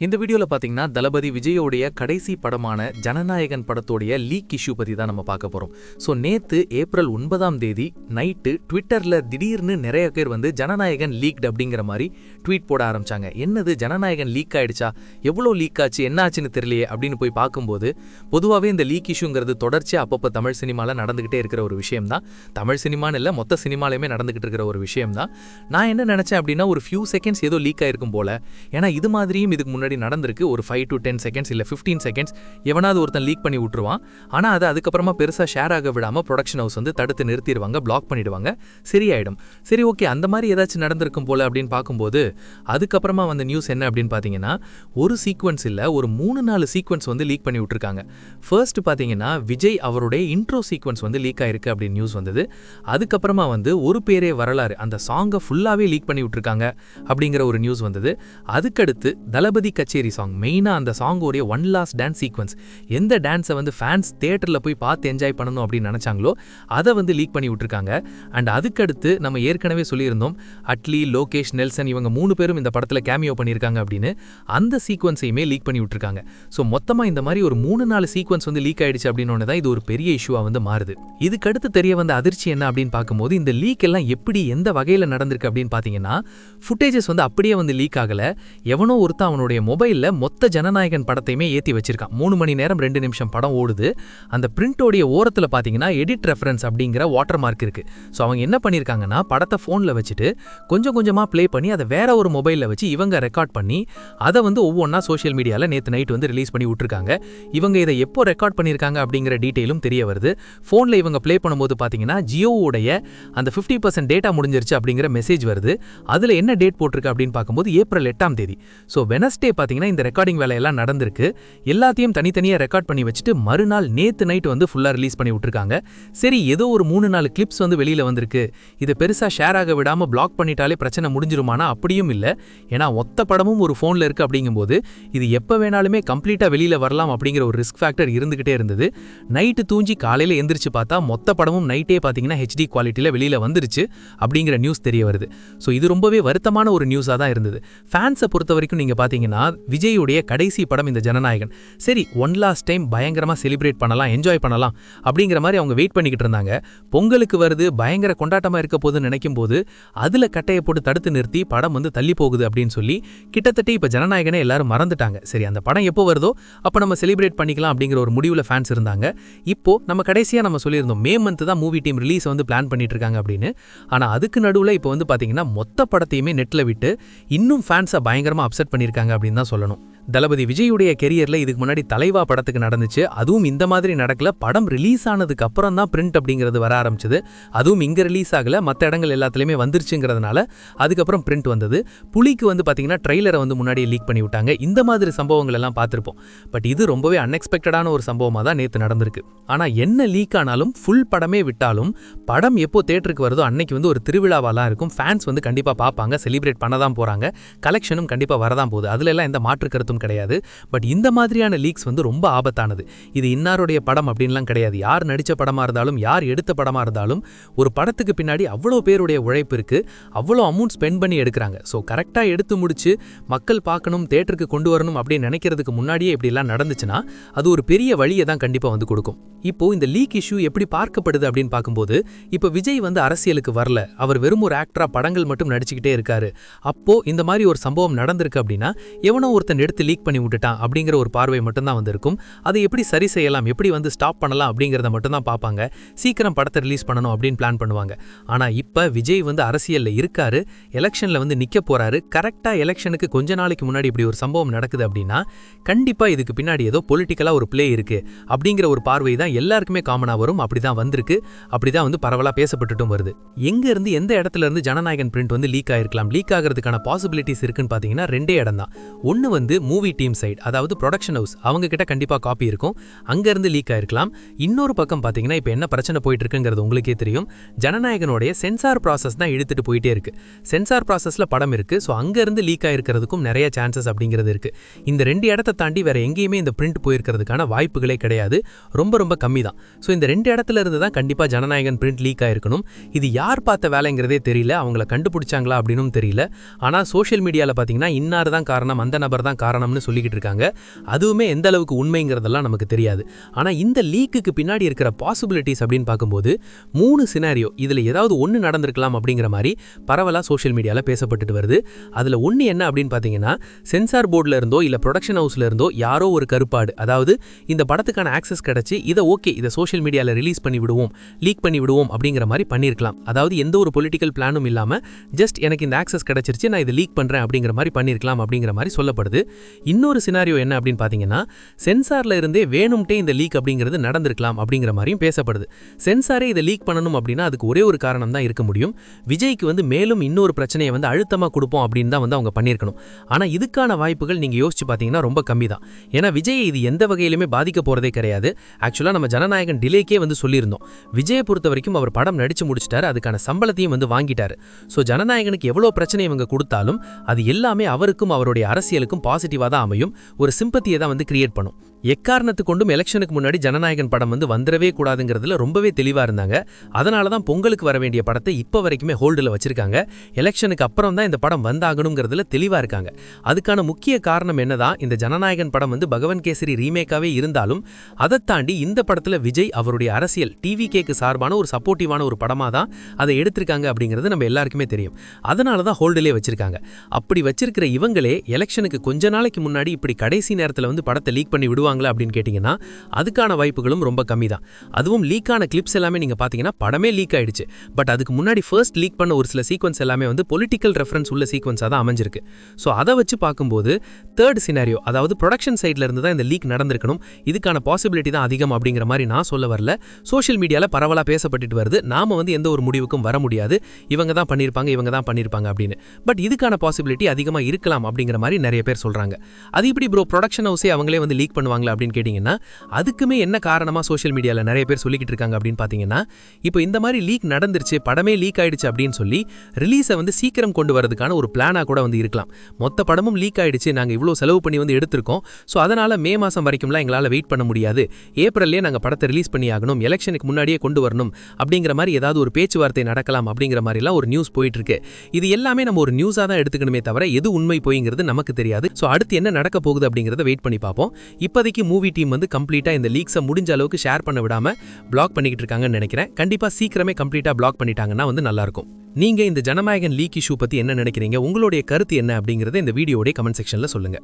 இந்த வீடியோல பாத்தீங்கன்னா தளபதி விஜயோடைய கடைசி படமான ஜனநாயகன் படத்தோடைய லீக் இஷ்யூ பத்தி தான் நம்ம பார்க்க போறோம். ஸோ நேத்து ஏப்ரல் 9ஆம் தேதி நைட்டு ட்விட்டர்ல திடீர்னு நிறைய பேர் வந்து ஜனநாயகன் லீக்ட் அப்படிங்கிற மாதிரி ட்வீட் போட ஆரம்பிச்சாங்க. என்னது ஜனநாயகன் லீக் ஆயிடுச்சா, எவ்வளோ லீக் ஆச்சு, என்ன ஆச்சுன்னு தெரியலையே அப்படின்னு போய் பார்க்கும்போது பொதுவாகவே இந்த லீக் இஷ்யூங்கிறது தொடர்ச்சியாக அப்பப்போ தமிழ் சினிமாவில் நடந்துகிட்டே இருக்கிற ஒரு விஷயம் தான். தமிழ் சினிமான்னு இல்லை, மொத்த சினிமாலையுமே நடந்துகிட்டு இருக்கிற ஒரு விஷயம் தான். நான் என்ன நினைச்சேன் அப்படின்னா ஒரு ஃபியூ செகண்ட்ஸ் ஏதோ லீக் ஆயிருக்கும் போல. ஏன்னா இது மாதிரியும் இதுக்கு முன்னாடி நடந்திருக்கு. ஒரு 5 to 10 செகண்ட்ஸ் இல்ல 15 செகண்ட்ஸ் எவனாவது ஒருத்தன் லீக் பண்ணி விட்டுருவான். ஆனா அது அதுக்கப்புறமா பெருசா ஷேர் ஆக விடாம ப்ரொடக்ஷன் ஹவுஸ் வந்து தடுத்து நிறுத்திடுவாங்க, பிளாக் பண்ணிடுவாங்க, சரியாயிடும். சரி, ஓகே, அந்த மாதிரி ஏதாச்சும் நடந்திருக்கும் போல அப்படின்னு பார்க்கும்போது அதுக்கப்புறமா வந்த நியூஸ் என்ன அப்படின்னு பார்த்தீங்கன்னா ஒரு சீக்வன்ஸ் இல்ல, ஒரு 3-4 சீக்வன்ஸ் வந்து லீக் பண்ணி விட்டுருக்காங்க. ஃபர்ஸ்ட் பார்த்தீங்கன்னா விஜய் அவருடைய இன்ட்ரோ சீக்வன்ஸ் வந்து லீக் ஆயிருக்கு அப்படின்னு நியூஸ் வந்தது. அதுக்கப்புறமா வந்து ஒரு பேரே வரலாறு அந்த சாங்கை ஃபுல்லாவே லீக் பண்ணி விட்டுருக்காங்க அப்படிங்கிற ஒரு நியூஸ் வந்தது. அதுக்கடுத்து தளபதி கச்சேரி சாங், மெயினா அந்த சாங்கோடைய ஒன் லாஸ்ட் டான்ஸ் சீக்வன்ஸ், எந்த டான்ஸை வந்து ஃபேன்ஸ் தியேட்டர்ல போய் பார்த்து என்ஜாய் பண்ணணும் அப்படின்னு நினைச்சாங்களோ அதை வந்து லீக் பண்ணி விட்டுருக்காங்க. அண்ட் அதுக்கடுத்து நம்ம ஏற்கனவே சொல்லியிருந்தோம் அட்லி, லோகேஷ், நெல்சன் இவங்க 3 பேரும் இந்த படத்துல கேமியோ பண்ணியிருக்காங்க அப்படின்னு, அந்த சீக்வன்ஸையுமே லீக் பண்ணி விட்டுருக்காங்க. ஸோ மொத்தமா இந்த மாதிரி ஒரு 3-4 சீக்வன்ஸ் வந்து லீக் ஆயிடுச்சு அப்படின்னு தான் இது ஒரு பெரிய இஷ்யூவா வந்து மாறுது. இதுக்கடுத்து தெரிய வந்த அதிர்ச்சி என்ன அப்படின்னு பார்க்கும்போது இந்த லீக் எல்லாம் எப்படி எந்த வகையில் நடந்திருக்கு அப்படின்னு பார்த்தீங்கன்னா ஃபுட்டேஜஸ் வந்து அப்படியே வந்து லீக் ஆகல. எவனோ ஒருத்தன் அவனுடைய மொபைலில் மொத்த ஜனநாயகன் படத்தையுமே ஏற்றி வச்சிருக்கான். 3 மணி நேரம் 2 நிமிஷம் படம் ஓடுது. அந்த பிரிண்டோடைய ஓரத்தில் பார்த்தீங்கன்னா எடிட் ரெஃபரன்ஸ் அப்படிங்கிற வாட்டர் மார்க் இருக்கு. ஸோ அவங்க என்ன பண்ணியிருக்காங்கன்னா படத்தை ஃபோனில் வச்சுட்டு கொஞ்சம் கொஞ்சமாக ப்ளே பண்ணி அதை வேற ஒரு மொபைலில் வச்சு இவங்க ரெக்கார்ட் பண்ணி அதை வந்து ஒவ்வொன்றா சோஷியல் மீடியாவில் நேற்று நைட் வந்து ரிலீஸ் பண்ணி விட்டுருக்காங்க. இவங்க இதை எப்போ ரெக்கார்ட் பண்ணியிருக்காங்க அப்படிங்கிற டீட்டெயிலும் தெரிய வருது. ஃபோனில் இவங்க ப்ளே பண்ணும்போது பார்த்தீங்கன்னா ஜியோவுடைய அந்த 50% டேட்டா முடிஞ்சிருச்சு அப்படிங்கிற மெசேஜ் வருது. அதில் என்ன டேட் போட்டிருக்கு அப்படின்னு பார்க்கும்போது ஏப்ரல் 8ஆம் தேதி. ஸோ வெனஸ்டே பார்த்தீங்கன்னா இந்த ரெக்கார்டிங் வேலையெல்லாம் நடந்திருக்கு. எல்லாத்தையும் தனித்தனியாக ரெக்கார்ட் பண்ணி வச்சுட்டு மறுநாள் நேத்து நைட் வந்து ஃபுல்லாக ரிலீஸ் பண்ணி விட்டுருக்காங்க. சரி, ஏதோ ஒரு 3-4 கிளிப்ஸ் வந்து வெளியில் வந்திருக்கு, இதை பெருசாக ஷேர் ஆக விடாமல் பிளாக் பண்ணிட்டாலே பிரச்சனை முடிஞ்சிருமானா அப்படியும் இல்லை. ஏன்னா மொத்த படமும் ஒரு ஃபோனில் இருக்குது அப்படிங்கும்போது இது எப்போ வேணாலுமே கம்ப்ளீட்டாக வெளியில் வரலாம் அப்படிங்கிற ஒரு ரிஸ்க் ஃபேக்டர் இருந்துகிட்டே இருந்தது. நைட்டு தூஞ்சி காலையில் எந்திரிச்சு பார்த்தா மொத்த படமும் நைட்டே பார்த்தீங்கன்னா HD குவாலிட்டியில் வெளியில் வந்துருச்சு அப்படிங்கிற நியூஸ் தெரிய வருது. ஸோ இது ரொம்பவே வருத்தமான ஒரு நியூஸாக தான் இருந்தது. ஃபேன்ஸை பொறுத்த வரைக்கும் நீங்கள் பார்த்தீங்கன்னா விஜயுடைய கடைசி படம் இந்த ஜனநாயகன். சரி, ஒன் லாஸ்ட் டைம் பயங்கரமாக செலிப்ரேட் பண்ணலாம், என்ஜாய் பண்ணலாம் அப்படிங்கிற மாதிரி அவங்க வெயிட் பண்ணிக்கிட்டு இருந்தாங்க. பொங்கலுக்கு வருது, பயங்கர கொண்டாட்டமாக இருக்க போதுன்னு நினைக்கும் போது அதில் கட்டையை போட்டு தடுத்து நிறுத்தி படம் வந்து தள்ளி போகுது அப்படின்னு சொல்லி கிட்டத்தட்ட இப்போ ஜனநாயகனே எல்லாரும் மறந்துட்டாங்க. சரி, அந்த படம் எப்போ வருதோ அப்போ நம்ம செலிப்ரேட் பண்ணிக்கலாம் அப்படிங்கிற ஒரு முடிவில் ஃபேன்ஸ் இருந்தாங்க. இப்போ நம்ம கடைசியாக நம்ம சொல்லியிருந்தோம் மே மந்த் தான் மூவி டீம் ரிலீஸ் வந்து பிளான் பண்ணிட்டு இருக்காங்க அப்படின்னு. ஆனால் அதுக்கு நடுவில் இப்போ வந்து பார்த்தீங்கன்னா மொத்த படத்தையுமே நெட்டில் விட்டு இன்னும் ஃபேன்ஸை பயங்கரமாக அப்செட் பண்ணியிருக்காங்க அப்படின்னு தான் சொல்லணும். தளபதி விஜயுடைய கெரியர்ல இதுக்கு முன்னாடி தலைவா படத்துக்கு நடந்துச்சு. அதுவும் இந்த மாதிரி நடக்கல. படம் ரிலீஸ் ஆனதுக்கு அப்புறம் தான் பிரிண்ட் அப்படிங்கிறது வர ஆரம்பிச்சது. அதுவும் இங்க ரிலீஸ் ஆகல, மற்ற இடங்கள் எல்லாத்துலயுமே வந்துருச்சுங்கிறதுனால அதுக்கப்புறம் பிரிண்ட் வந்தது. புலிக்கு வந்து பாத்தீங்கன்னா ட்ரெய்லரை வந்து முன்னாடியே லீக் பண்ணி விட்டாங்க. இந்த மாதிரி சம்பவங்கள் எல்லாம் பார்த்திருப்போம். பட் இது ரொம்பவே அன்எக்ஸ்பெக்டடான ஒரு சம்பவமா தான் நேத்து நடந்திருக்கு. ஆனா என்ன லீக் ஆனாலும் ஃபுல் படமே விட்டாலும் படம் எப்போ தியேட்டருக்கு வருதோ அன்னைக்கு வந்து ஒரு திருவிழாவாலாம் இருக்கும். ஃபேன்ஸ் வந்து கண்டிப்பா பார்ப்பாங்க, செலிப்ரேட் பண்ணதான் போறாங்க, கலெக்ஷனும் கண்டிப்பா வரதான் போகுது. அதுல எல்லாம் எந்த மாற்று கருத்தும் கிடையாது. பட் இந்த மாதிரியான லீக்ஸ் வந்து ரொம்ப ஆபத்தானது. இது இன்னாருடைய படம் அப்படின்லாம் கிடையாது. யார் நடிச்ச படமா இருந்தாலும், யார் எடுத்த படமா இருந்தாலும் ஒரு படத்துக்கு பின்னாடி அவ்வளோ பேருடைய உழைப்பு இருக்கு, அவ்வளோ அமௌண்ட் ஸ்பெண்ட் பண்ணி எடுக்கிறாங்க. ஸோ கரெக்டாக எடுத்து முடிச்சு மக்கள் பார்க்கணும், தேட்டருக்கு கொண்டு வரணும் அப்படின்னு நினைக்கிறதுக்கு முன்னாடியே இப்படிலாம் நடந்துச்சுன்னா அது ஒரு பெரிய வழியை தான் கண்டிப்பாக வந்து கொடுக்கும். இப்போ இந்த லீக் இஷ்யூ எப்படி பார்க்கப்படுது அப்படின்னு பார்க்கும்போது இப்போ விஜய் வந்து அரசியலுக்கு வரல, அவர் வெறும் ஒரு ஆக்டரா படங்கள் மட்டும் நடிச்சுக்கிட்டே இருக்காரு. அப்போ இந்த மாதிரி ஒரு சம்பவம் நடந்திருக்கு அப்படின்னா எவனோ ஒருத்தன் எடுத்து லீக் பண்ணி விட்டுட்டான் அப்படிங்கிற ஒரு பார்வை மட்டும்தான் வந்திருக்கும். அதை எப்படி சரி செய்யலாம், எப்படி வந்து ஸ்டாப் பண்ணலாம் அப்படிங்கிறத மட்டும்தான் பார்ப்பாங்க. சீக்கிரம் படத்தை ரிலீஸ் பண்ணணும் அப்படின்னு பிளான் பண்ணுவாங்க. ஆனால் இப்போ விஜய் வந்து அரசியலில் இருக்காரு, எலெக்ஷனில் வந்து நிற்க போறாரு. கரெக்டாக எலெக்ஷனுக்கு கொஞ்ச நாளைக்கு முன்னாடி இப்படி ஒரு சம்பவம் நடக்குது அப்படின்னா கண்டிப்பாக இதுக்கு பின்னாடி ஏதோ பொலிட்டிக்கலாக ஒரு பிளே இருக்கு அப்படிங்கிற ஒரு பார்வை தான் எல்லாருக்குமே காமனாக வரும். அப்படிதான் வந்திருக்கு, அப்படிதான் வந்து பரவலாக பேசப்பட்டுட்டும் வருது. எங்க இருந்து எந்த இடத்துல இருந்து ஜனநாயகன் பிரிண்ட் வந்து லீக் ஆயிருக்கலாம், லீக் ஆகிறதுக்கான பாசிபிலிட்டிஸ் இருக்குன்னு பார்த்தீங்கன்னா 2 இடம் தான். ஒன்று வந்து மூவி டீம் சைட், அதாவது ப்ரொடக்ஷன் ஹவுஸ், அவங்க கிட்ட கண்டிப்பாக காப்பி இருக்கும், அங்கேருந்து லீக் ஆயிருக்கலாம். இன்னொரு பக்கம் பார்த்தீங்கன்னா இப்போ என்ன பிரச்சனை போயிட்டு இருக்குங்கிறது உங்களுக்கே தெரியும். ஜனநாயகனுடைய சென்சார் ப்ராசஸ் தான் இழுத்துட்டு போயிட்டே இருக்கு. சென்சார் ப்ராசஸில் படம் இருக்கு. ஸோ அங்கேருந்து லீக் ஆயிருக்கிறதுக்கும் நிறைய சான்சஸ் அப்படிங்கிறது இருக்கு. இந்த 2 இடத்தை தாண்டி வேற எங்கேயுமே இந்த பிரிண்ட் போயிருக்கிறதுக்கான வாய்ப்புகளே கிடையாது, ரொம்ப ரொம்ப கம்மி தான். ஸோ இந்த 2 இடத்துல இருந்து தான் கண்டிப்பாக ஜனநாயகன் பிரிண்ட் லீக் ஆயிருக்கணும். இது யார் பார்த்த வேலைங்கிறதே தெரியல, அவங்கள கண்டுபிடிச்சாங்களா அப்படின்னும் தெரியல. ஆனால் சோஷியல் மீடியாவில் பார்த்தீங்கன்னா இன்னார் தான் காரணம், அந்த நபர் தான் காரணம் காரணம்னு சொல்லிக்கிட்டு இருக்காங்க. அதுவுமே எந்த அளவுக்கு உண்மைங்கிறதெல்லாம் நமக்கு தெரியாது. ஆனா இந்த லீக்குக்கு பின்னாடி இருக்கிற பாசிபிலிட்டிஸ் அப்படின்னு பார்க்கும்போது 3 சினாரியோ, இதுல ஏதாவது ஒன்று நடந்திருக்கலாம் அப்படிங்கிற மாதிரி பரவலா சோஷியல் மீடியால பேசப்பட்டுட்டு வருது. அதுல ஒன்று என்ன அப்படின்னு பார்த்தீங்கன்னா, சென்சார் போர்டில் இருந்தோ இல்ல ப்ரொடக்ஷன் ஹவுஸ்ல இருந்தோ யாரோ ஒரு கருப்பாடு, அதாவது இந்த படத்துக்கான ஆக்சஸ் கிடைச்சி இதை சோஷியல் மீடியால ரிலீஸ் பண்ணி விடுவோம், லீக் பண்ணி விடுவோம் அப்படிங்கிற மாதிரி பண்ணியிருக்கலாம். அதாவது எந்த ஒரு பொலிட்டிக்கல் பிளானும் இல்லாம ஜஸ்ட் எனக்கு இந்த ஆக்சஸ் கிடைச்சிருச்சு, நான் இதை லீக் பண்றேன் அப்படிங்கிற மாதிரி பண்ணிருக்கலாம் அப்படிங்கிற மாதிரி சொல்லப்படுது. இன்னொரு சினாரியோ என்ன அப்படின்னு பார்த்தீங்கன்னா, சென்சார்ல இருந்தே வேணும்ட்டே இந்த லீக் அப்படிங்கிறது நடந்திருக்கலாம் அப்படிங்கிற மாதிரியும் பேசப்படுது. சென்சாரே இதை லீக் பண்ணணும் அப்படின்னா அதுக்கு ஒரே ஒரு காரணம் தான் இருக்க முடியும். விஜய்க்கு மேலும் இன்னொரு பிரச்சனையை அழுத்தமா கொடுப்போம் அப்படின்னு தான் அவங்க பண்ணியிருக்கணும். ஆனா இதுக்கான வாய்ப்புகள் நீங்க யோசிச்சு பார்த்தீங்கன்னா ரொம்ப கம்மி தான். ஏன்னா விஜய் இது எந்த வகையிலுமே பாதிக்க போறதே கிடையாது. ஆக்சுவலா நம்ம ஜனநாயகன் டிலேக்கே சொல்லியிருந்தோம். விஜயை பொறுத்த வரைக்கும் அவர் படம் நடிச்சு முடிச்சிட்டாரு, அதுக்கான சம்பளத்தையும் வாங்கிட்டாரு. ஸோ ஜனநாயகனுக்கு எவ்வளோ பிரச்சனை இவங்க கொடுத்தாலும் அது எல்லாமே அவருக்கும் அவருடைய அரசியலுக்கும் பாசிட்டிவாக தான் அமையும், ஒரு சிம்பத்தியை தான் கிரியேட் பண்ணும். எக்காரணத்து கொண்டும் எலெக்ஷனுக்கு முன்னாடி ஜனநாயகன் படம் வந்துடவே கூடாதுங்கிறதுல ரொம்பவே தெளிவா இருந்தாங்க. அதனால தான் பொங்கலுக்கு வர வேண்டிய படத்தை இப்போ வரைக்குமே ஹோல்டில் வச்சிருக்காங்க. எலெக்ஷனுக்கு அப்புறம் தான் இந்த படம் வந்தாகணுங்கிறதுல தெளிவா இருக்காங்க. அதுக்கான முக்கிய காரணம் என்னதான், இந்த ஜனநாயகன் படம் பகவன் கேசரி ரீமேக்காவே இருந்தாலும் அதை தாண்டி இந்த படத்துல விஜய் அவருடைய அரசியல் டிவிகேக்கு சார்பான ஒரு சப்போர்ட்டிவான ஒரு படமா தான் அதை எடுத்திருக்காங்க அப்படிங்கிறது நம்ம எல்லாருக்குமே தெரியும். அதனால தான் ஹோல்டிலே வச்சிருக்காங்க. அப்படி வச்சிருக்கிற இவங்களே எலெக்ஷனுக்கு கொஞ்ச நாளைக்கு முன்னாடி இப்படி கடைசி நேரத்தில் படத்தை லீக் பண்ணி விடுவாங்க அப்படின்னு கேட்டீங்கன்னா அதுக்கான வாய்ப்புகளும் ரொம்ப கம்மி தான். அதுவும் லீக்கான கிளிப்ஸ் எல்லாமே நீங்க பாத்தீங்கன்னா படமே லீக் ஆயிடுச்சு. பட் அதுக்கு முன்னாடி ஃபர்ஸ்ட் லீக் பண்ண ஒரு சில சீக்வன்ஸ் எல்லாமே பொலிட்டிக்கல் ரெஃபரன்ஸ் உள்ள சீக்வன்ஸா தான் அமைஞ்சிருக்கு. ஸோ அதை வச்சு பார்க்கும்போது தேர்ட் சினாரியோ, அதாவது ப்ரொடக்ஷன் சைட்ல இருந்து தான் இந்த லீக் நடந்திருக்கணும், இதுக்கான பாசிபிலிட்டி தான் அதிகம் அப்படிங்கிற மாதிரி நான் சொல்ல வரல. சோஷியல் மீடியால பரவலா பேசப்பட்டு வருது. நாம எந்த ஒரு முடிவுக்கும் வர முடியாது, இவங்க தான் பண்ணிருப்பாங்க அப்படின்னு. பட் இதுக்கான பாசிபிலிட்டி அதிகமா இருக்கலாம் அப்படிங்கிற மாதிரி நிறைய பேர் சொல்றாங்க. அது இப்படி ப்ரோ ப்ரொடக்ஷன் ஹவுஸே அவங்களே லீக் பண்ணுவாங்க அப்படின்னு கேட்டீங்கன்னா அதுக்குமே என்ன காரணமா சோஷியல் மீடியால நிறைய பேர் சொல்லிக்கிட்டு இருக்காங்க அப்படின்னு பாத்தீங்கன்னா, இப்போ இந்த மாதிரி லீக் நடந்துருச்சு, படமே லீக் ஆயிடுச்சு அப்படின்னு சொல்லி ரிலீஸை சீக்கிரம் கொண்டு வரதுக்கான ஒரு பிளானா கூட இருக்கலாம். மொத்த படமும் லீக் ஆயிடுச்சு, நாங்க இவ்வளவு செலவு பண்ணி எடுத்திருக்கோம், ஸோ அதனால மே மாசம் வரைக்கும்லாம் எங்களால வெயிட் பண்ண முடியாது, ஏப்ரல்லே நாங்க படத்தை ரிலீஸ் பண்ணி ஆகணும், எலெக்ஷனுக்கு முன்னாடியே கொண்டு வரணும் அப்படிங்கிற மாதிரி ஏதாவது ஒரு பேச்சுவார்த்தை நடக்கலாம் அப்படிங்கிற மாதிரிலாம் ஒரு நியூஸ் போயிட்டு இருக்கு. இது எல்லாமே நம்ம ஒரு நியூஸா தான் எடுத்துக்கணுமே தவிர எது உண்மை போய்ங்கிறது நமக்கு தெரியாது. ஸோ அடுத்து என்ன நடக்க போகுது அப்படிங்கிறத வெயிட் பண்ணி பார்ப்போம். இப்போதைக்கு மூவி டீம் கம்ப்ளீட்டா இந்த லீக்ஸை முடிஞ்ச அளவுக்கு ஷேர் பண்ண விடாம பிளாக் பண்ணிக்கிட்டு இருக்காங்கன்னு நினைக்கிறேன். கண்டிப்பா சீக்கிரமே கம்ப்ளீட்டா பிளாக் பண்ணிட்டாங்கன்னா நல்லா இருக்கும். நீங்க இந்த ஜனநாயகன் லீக் இஷ்யூ பத்தி என்ன நினைக்கிறீங்க, உங்களுடைய கருத்து என்ன அப்படிங்கறத இந்த வீடியோட கமெண்ட் செக்ஷன்ல சொல்லுங்க.